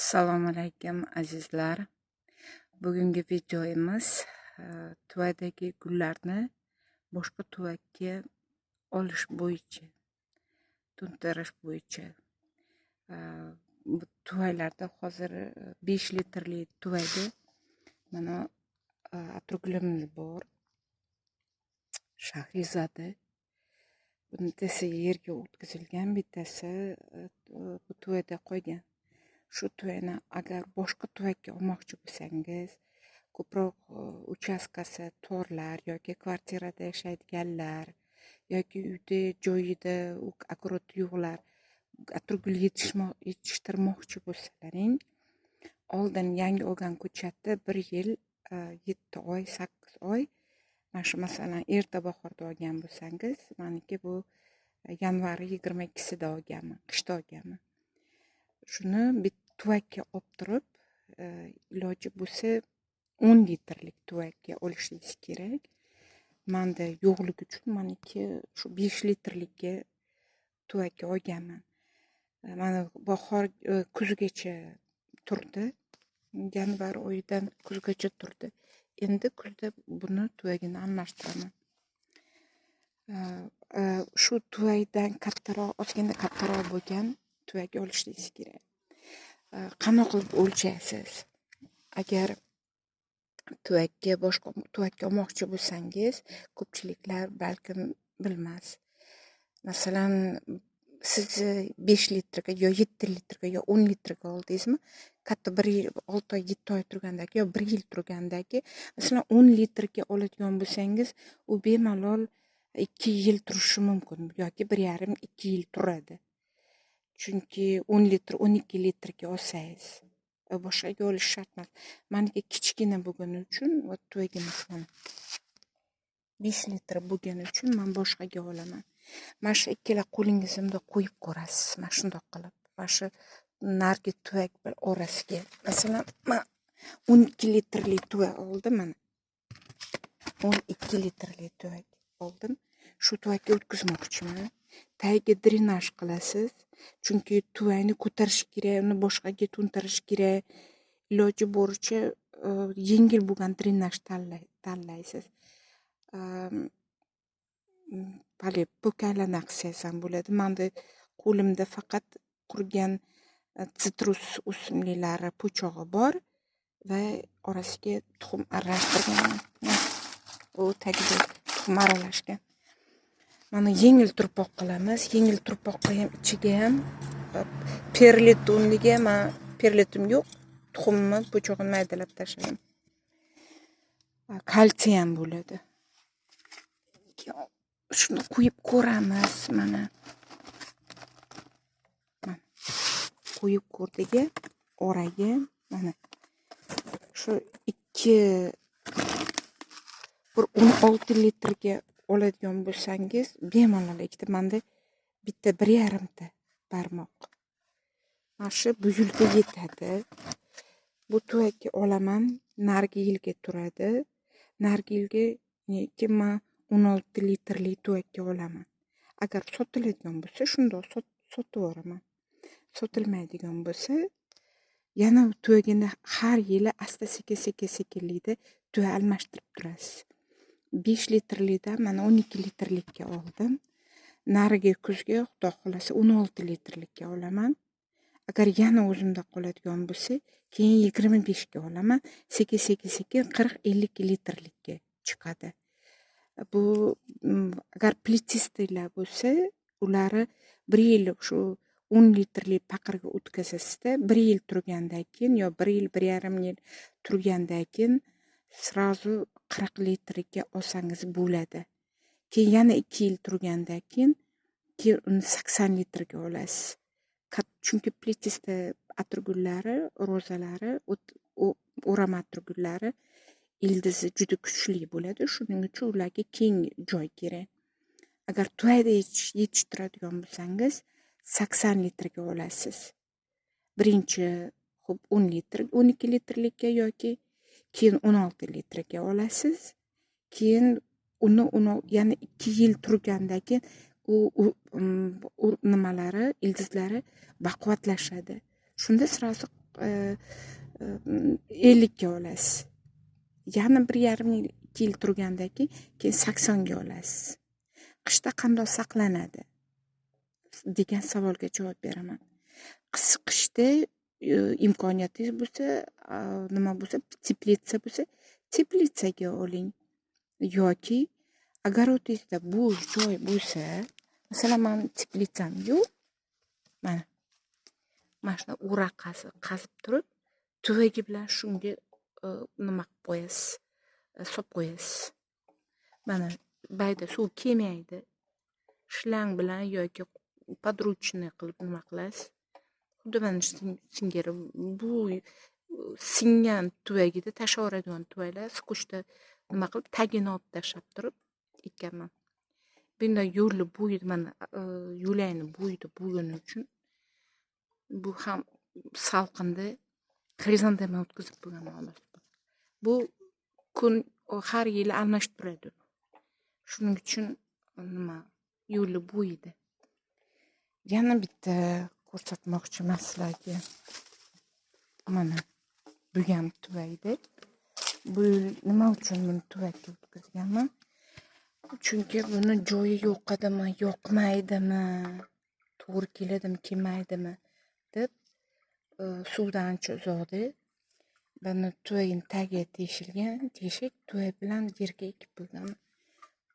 Assalomu alaykum azizlar. Bugungi videomiz tuvadagi gullarni boshqa tuvakka olish bo'yicha, to'ntarish bo'yicha. Bu tuvaklarda hozir 5 litrli tuvagi mana atirgulimiz bor. Shahrizada. Bittasi yerga o'tkazilgan, bittasi bu tuvada qolgan. Shu tuvani agar boshqa tuvakka olmoqchi bo'lsangiz, ko'proq uchastkasi torlar yoki kvartirada yashaydiganlar yoki uyda joyida akurot yo'qlar, atirgul yetishtirmoqchi bo'lsalaring, oldin yangi olgan ko'chatni 1 yil 7 oy 8 oy, mana shu masalan erta bahorda olgan bo'lsangiz, meniki bu yanvar 22sida olganman, qishda olganman. Shuni bir tuvakka olib turib, iloji bo'lsa 10 litrlik tuvakka olishingiz kerak. Menda yo'qligi uchun meniki shu 5 litrlikka tuvakka olganman. Mana bahor kuzgacha turdi. Yanvar oyidan kuzgacha turdi. Endi kuzda buni tuvagini almashtiraman. Shu tuvakdan kattaroq, ozgina kattaroq bo'lgan tuvak olishingiz kerak. Qanaqa qilib o'lchaysiz? Agar tuvakka boshqa tuvakka olmoqchi bo'lsangiz, ko'pchiliklar balkim bilmas. Masalan, siz 5 litrga yo 7 litrga yo 10 litrga oldingizmi? Katta 1 yil, 6 oy, 7 oy turgandagi yo 1 yil turgandagi, masalan 10 litrga oladigan bo'lsangiz, u bemalol 2 yil turishi mumkin yoki 1,5-2 yil turadi. Chunki 10 litr, 12 litrga olsangiz, boshqaga olish shart emas. Meniki kichkina bo'lgani uchun, tuvagimiz mana 5 litr bo'lgani uchun men boshqaga olaman. Mana shu ikkala qo'lingizimda qo'yib ko'rasiz, mana shundoq qilib. Mana shu nargi tuvak orasiga. Masalan, men 12 litrli tuvak oldim mana. 12 litrli tuvak oldim. Shu tuvakka o'tkazmoqchiman. Tagiga drenaj qilasiz. Chunki tuvakni ko'tarish kerak, uni boshqaga to'ntarish kerak. Iloji boricha yengil bo'lgan drenaj tanlaysiz. Bali po'kalana qilsangiz ham bo'ladi. Menda qo'limda faqat qurgan sitrus o'simliklari po'chog'i bor va orasiga tuxum aralashtirganman. Bu tagida tuxum aralashgan. Mana yengil turpoq qilamiz. Yengil turpoqqa ham ichiga ham perlitunliga, men perlitum yo'q, tuxumni po'chog'ini maydalab tashladim. Kalsiy ham bo'ladi. Shuni qo'yib ko'ramiz mana. Qo'yib ko'rdik, oraga mana shu 16 litrga oladigan bo'lsangiz, bemalol ikkita, menda bitta 1,5 ta barmoq. Mana shu bu yilga yetadi. Bu tuvakka olaman, nargi yilga turadi. Nargi yilga men 16 litrli tuvakka olaman. Agar sotiladigan bo'lsa, shundoq sotib yuboraman. Sotilmaydigan bo'lsa, yana tuvagini har yili asta sekin-sekinlikda tuvak almashtirib turasiz. 5 litrlidan mana 12 litrlikka oldim. Nariga kuzga xudo xolasa 16 litrlikka olaman. Agar yana o'zimda qoladigan bo'lsa, keyin 25 ga olaman. Sekin 40-50 litrlikka chiqadi. Bu agar plitistlar bo'lsa, ularni 1 yil shu 10 litrli paqirga o'tkazasizda, 1 yil turgandan keyin yo 1 yil, 1,5 yil turgandan keyin srazu 40 litrga olsangiz bo'ladi. Keyin yana 2 yil turgandan keyin uni 80 litrga olasiz. Chunki plitista atirgullari, rozalari, o'rama atirgullari ildizi juda kuchli bo'ladi. Shuning uchun ularga keng joy kerak. Agar tuvakda yetishtiradigan bo'lsangiz, 80 litrga olasiz. Birinchi 10 litr, 12 litrlikka yoki keyin 16 litrga olasiz. Keyin uni yana 2 yil turgandan keyin u nimalari, ildizlari baquvvatlashadi. Shunda sirazi 50 ga olasiz. Yana 1,5 yil turgandan keyin 80 ga olasiz. Qishda qanday saqlanadi degan savolga javob beraman. Qishda imkoniyatingiz bo'lsa, nima bo'lsa, teplitsa bo'lsa, teplitsaga oling. Yoki огородingizda bo'sh joy bo'lsa, masalan, meni teplitsam yo'q. Mana shuna o'ra qazib turib, tuvagi bilan shunga nima qilib qo'yasiz, solib qo'yasiz. Mana bayda suv kelmaydi. Shlang bilan yoki подручный qilib nima qilasiz. Xuddi mana singari bu singan tuvagida tashaveradigan tuvaklar siqishda nima qilib tagini olib tashlab turib ekkanman. Bunday yo'lni bo'yida mana yo'lakni bo'yida bo'lgani uchun bu ham salqinda xrizantema o'tkazib qo'yganman. Bu kun har yili almashib turadi. Shuning uchun nima yo'lni bo'yida. Yana bitta ko'rsatmoqchiman sizlarga. Mana bu ham tuvakda. Bu nima uchun buni tuvakka o'tkazganman? Chunki buni joyi yo'q edimi, yoqmaydimi, to'g'ri keladimi, kelmaydimi deb suvdan ancha uzoqda. Buni tuvagini tagiga teshik tuvak bilan yerga ekib qo'ygan.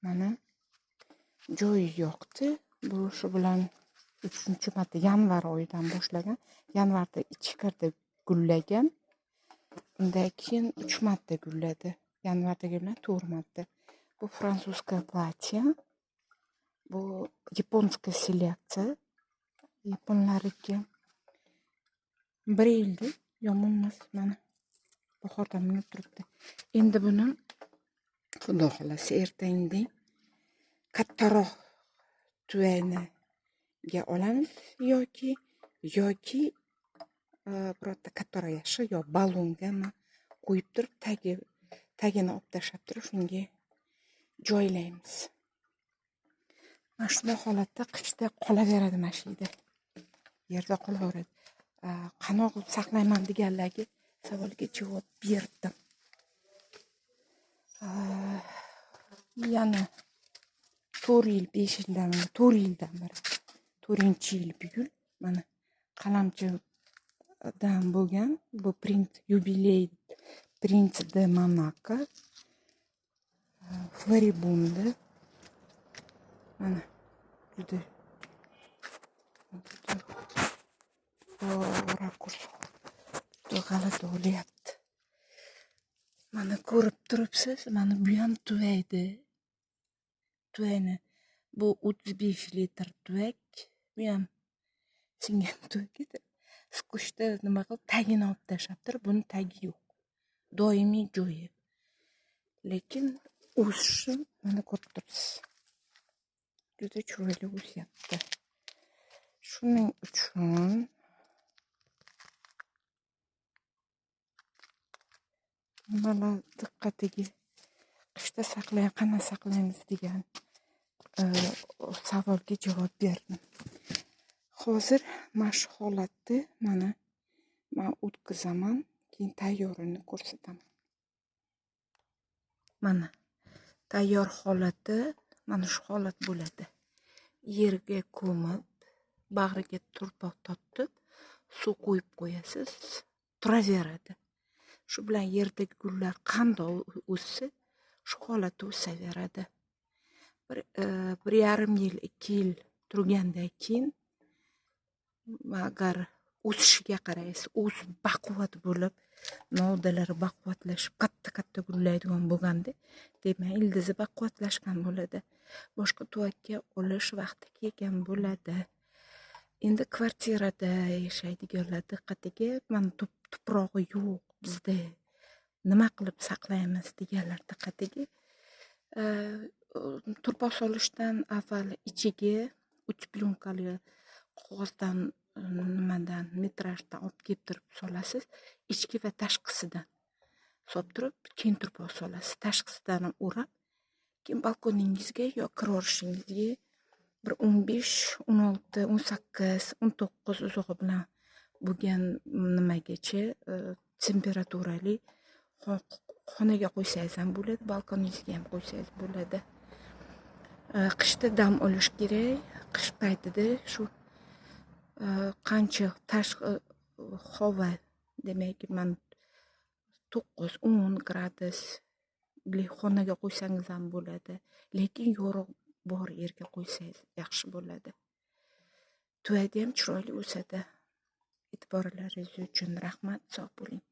Mana joyi yo'qdi. Bu shu bilan 3-marta yanvar oyidan boshlagan. Yanvarda ichkarida gullagan. Undan keyin 3 marta gulladi. Yanvarda gulladi 4 marta. Bu frantsuzское платье. Bu yaponskiy seleksiya. Yaponlarniki 1 yilda yomon emas. Mana bahordan minib turibdi. Endi buni xudo xolasa ertangdan kattaroq tuvaniga olamiz yoki birorta kattaroq yaxshi yo balonga qo'yib turib tagini olib tashlab turib shunga joylaymiz. Mana shunday holatda qishda qolaveradi mana shu yerda qolaveradi. Qanaqa qilib saqlayman deganlarga savolga javob berdim. Yana 4 yil 5 yildan beri 4-yil bugun mana qalamchidan bo'lgan bu print yubiley Prince de Monaco Floribunda. Mana juda rakurs juda g'alati bo'lyapti. Mana ko'rib turibsiz, mana bu ham tuvakni bu 35 litr tuvak, bu ham singan tuvak edi. Siqishda nima qilib tagini olib tashlab turib, buni tagi yo'q. Doimiy joyi. Lekin o'sishi mana ko'rib turibsiz. Juda chiroyli o'syapti. Shuning uchun mana diqqatiga qishda qanday saqlaymiz degan savolga javob berdim. Hozir mana shu holatda men o'tkazaman, keyin tayyorini ko'rsataman. Mana tayyor holati mana shu holat bo'ladi. Yerga ko'mib, bag'riga turpoq tortib, suv qo'yib qo'yasiz, turaveradi. Shu bilan yerdagi gullar qanday o'ssa, shu holatda o'saveradi. 1,5 yil, 2 yil turgandan keyin agar o'sishiga qaraysiz, o'sib baquvvat bo'lib, novdalari baquvvatlashib, katta gullaydigan bo'lganda, demak, ildizi baquvvatlashgan bo'ladi. Boshqa tuvakka olish vaqti kelgan bo'ladi. Endi kvartirada yashaydiganlar diqqatiga, mana tuprog'i yo'q bizda. Nima qilib saqlaymiz deganlar diqqatiga, turpoq solishdan avval ichiga 3 plyonkali qog'ozdan metrajdan olib kelib turib solasiz. Ichki va tashqisidan solib turib, keyin turpoq solasiz. Tashqisidan o'rab, keyin balkoningizga yo kirorishingizga bir 15, 16, 18, 19 uzog'i bilan bo'lgan nimagacha temperaturali xonaga qo'ysangiz ham bo'ladi, balkoningizga ham qo'ysangiz bo'ladi. Qishda dam olish kerak. Qish paytida shu qancha tashqi havo, demak, man 9-10 gradus xonaga qo'ysangiz ham bo'ladi, lekin yorug' bor yerga qo'ysangiz yaxshi bo'ladi. Tuvadi ham chiroyli o'sadi. E'tiborlaringiz uchun rahmat, sog' bo'ling.